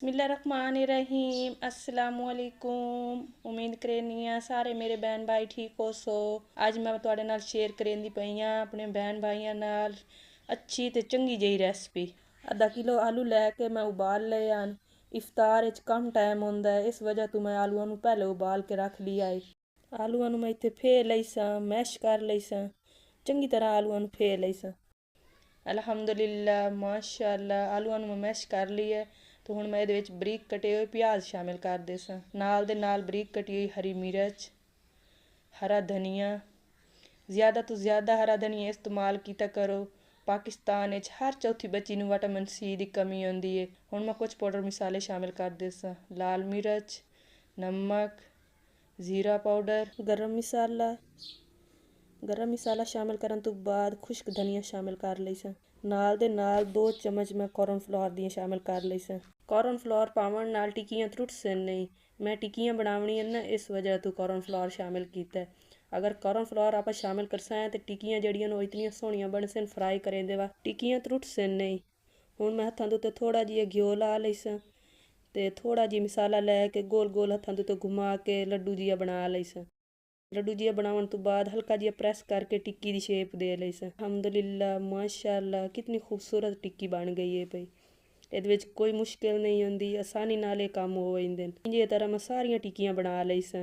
बिस्मिल्लाहिर्रहमानिर्रहीम अस्सलामुअलैकुम। उम्मीद करनी आ सारे मेरे बहन भाई ठीक हो सो। आज मैं तुहाडे नाल शेयर करेंदी पई आ अपने बहन भाइयों नाल अच्छी ते चंगी जही रेसिपी। आधा किलो आलू लैके मैं उबाल लए ਹਨ। इफ्तार विच कम टाइम होंदा है, इस वजह तो मैं आलूआं ਨੂੰ पहले उबाल के रख लिया है। आलूआं ਨੂੰ मैं इत्थे फेर लई सां, मैश कर लई सां, चंगी तरह आलूआं ਨੂੰ फेर लई सां। अल्हम्दुलिल्लाह माशाअल्लाह आलूआं ਨੂੰ मैं मैश कर ਲਈ है। तो हुण मैं इहदे विच बरीक कटे हुए प्याज शामिल कर दे सां, नाल दे नाल बरीक कटी हुई हरी मिर्च, हरा धनिया। ज़्यादा तो ज़्यादा हरा धनिया इस्तेमाल कीता करो। पाकिस्तान विच हर चौथी बच्ची नूं विटामिन सी दी कमी होंदी है। हुण मैं कुछ पाउडर मसाले शामिल कर दे सां, लाल मिर्च, नमक, जीरा पाउडर, गरम मसाला शामिल करन तो बाद खुश्क धनिया शामिल कर लई सां। नाल दे नाल 2 चम्मच मैं कॉर्नफ्लोर दी शामिल कर लई सां। कॉर्नफ्लोर पावन नाल टिक्कियां त्रुटसन नहीं। मैं टिक्कियां बनावणियां ना, इस वजह तो कॉर्नफ्लोर शामिल कीता है। अगर कॉर्नफ्लोर आप शामिल करसां ते टिक्कियां जड़ियां ने इतनियां सोहणियां बनसन फ्राई करें दे बाद टिक्कियां त्रुटसन नहीं। हुण मैं हत्थां दे उत्ते थोड़ा जिहा घ्यो ला लई सां ते थोड़ा जिहा मसाला लै के गोल गोल हत्थां दे उत्ते घुमा के लड्डू जिहा बना लई सां। लड्डू जिहा बनावन तो बाद हल्का जिहा प्रेस करके टिक्की दी शेप दे लई सां। अल्हम्दुलिल्लाह माशाअल्लाह कितनी खूबसूरत टिक्की बन गई है भई। ਇਹਦੇ ਵਿੱਚ ਕੋਈ ਮੁਸ਼ਕਿਲ नहीं ਹੁੰਦੀ, आसानी नाल ਇਹ ਕੰਮ ਹੋ ਜਾਂਦੇ ਨੇ। इस तरह मैं सारियां टिक्कियां बना ਲਈ ਸਾਂ।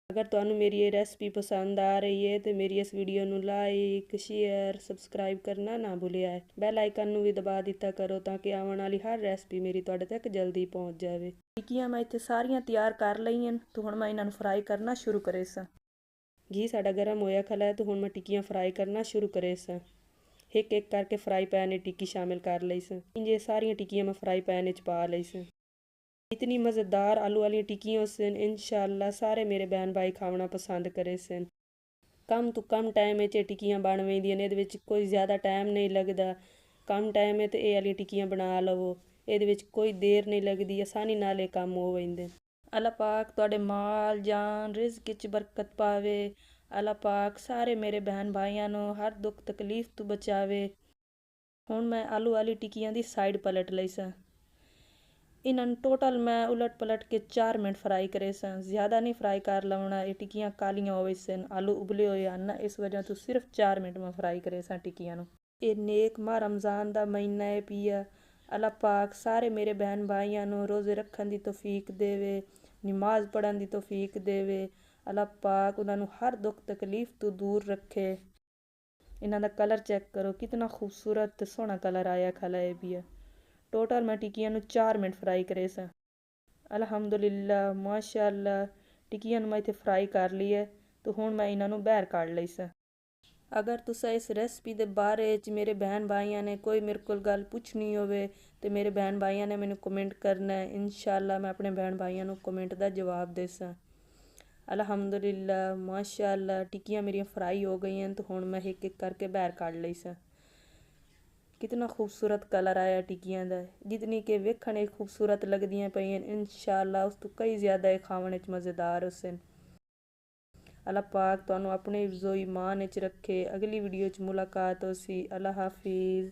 अगर ਤੁਹਾਨੂੰ मेरी ये रेसिपी पसंद आ रही है तो मेरी इस वीडियो ਨੂੰ लाइक शेयर सबसक्राइब करना ना भुलिया है। बैल आइकन ਨੂੰ भी दबा दिता करो ताकि आने वाली हर रेसिपी मेरी ਤੁਹਾਡੇ तक जल्दी पहुंच जाए। टिक्कियां मैं इत्थे सारियां तैयार कर लईਆਂ तो हुण मैं इन्हां ਨੂੰ फ्राई करना शुरू करे सां। घी साडा गर्म होया खला है तो हुण मैं टिक्कियां फ्राई करना शुरू करे सां। एक एक करके फ्राई पैन में टिक्की शामिल कर लई सां। इंजे सारियां टिक्कियां मैं फ्राई पैन च पा लई सां। इतनी मज़ेदार आलू वाली टिक्कियां सन, इंशाअल्लाह सारे मेरे बहन भाई खाना पसंद करे सन। कम तो कम टाइम में टिक्कियां बन वेंदियां ने, इहदे विच कोई ज़्यादा टाइम नहीं लगदा। कम टाइम में तो ये वाली टिक्कियां बना लवो, इहदे विच कोई देर नहीं लगदी, आसानी नाल ये काम हो वेंदे। अल्लाह पाक तुहाडे माल जान रिज़्क विच बरकत पावे। अल्लाह पाक सारे मेरे बहन भाइयों नूं हर दुख तकलीफ तो बचावे। हुण मैं आलू वाली टिक्कियां दी साइड पलट लई सां। इन्हां नूं टोटल मैं उलट पलट के 4 मिनट फ्राई करे सां। ज़्यादा नहीं फ्राई कर लवणा, ये टिक्कियां कालियां होवे सन, आलू उबले होए हन ना, इस वजह तो सिर्फ 4 मिनट मैं फ्राई करे सां टिक्कियां नूं। ये नेक माह रमज़ान दा महीना है पिया। अल्लाह पाक सारे मेरे बहन भाइयों नूं रोज़े रखण दी तौफीक देवे, नमाज पढ़न दी तौफीक देवे। अल्लाह पाक उन्हां नूं हर दुख तकलीफ तो दूर रखे। इन्हां दा कलर चेक करो कितना खूबसूरत ते सोहना कलर आया खला है भी। टोटल मैं टिक्कियां नूं 4 मिनट फ्राई करे सां। अल्हम्दुलिल्लाह माशाअल्लाह टिक्कियां नूं मैं इत्थे फ्राई कर ली है तो हुण मैं इन्हां नूं बाहर कढ लई सां। अगर तुसा इस रेसिपी के बारे च मेरे बहन भाइयों ने कोई मेरे को गल पुछनी होवे तो मेरे बहन भाइयों ने मैनू कमेंट करना है। इंशाअल्लाह मैं अपने बहन भाइयों को कमेंट का जवाब देसां। अल्हम्दुलिल्लाह माशाअल्लाह टिक्कियां मेरियां फ्राई हो गई हैं तो हुण मैं एक एक करके बाहर काढ़ लई सां। कितना खूबसूरत कलर आया टिक्कियां दा, जितनी कि वेखण खूबसूरत लगदियां पईयां इंशाअल्लाह उस तो कई ज़्यादा खावण च मज़ेदार हुसन। अल्लाह पाक तुहानूं अपने हिफ्ज़ो ईमान च रखे। अगली वीडियो च मुलाकात होसी। अल्लाह हाफिज़।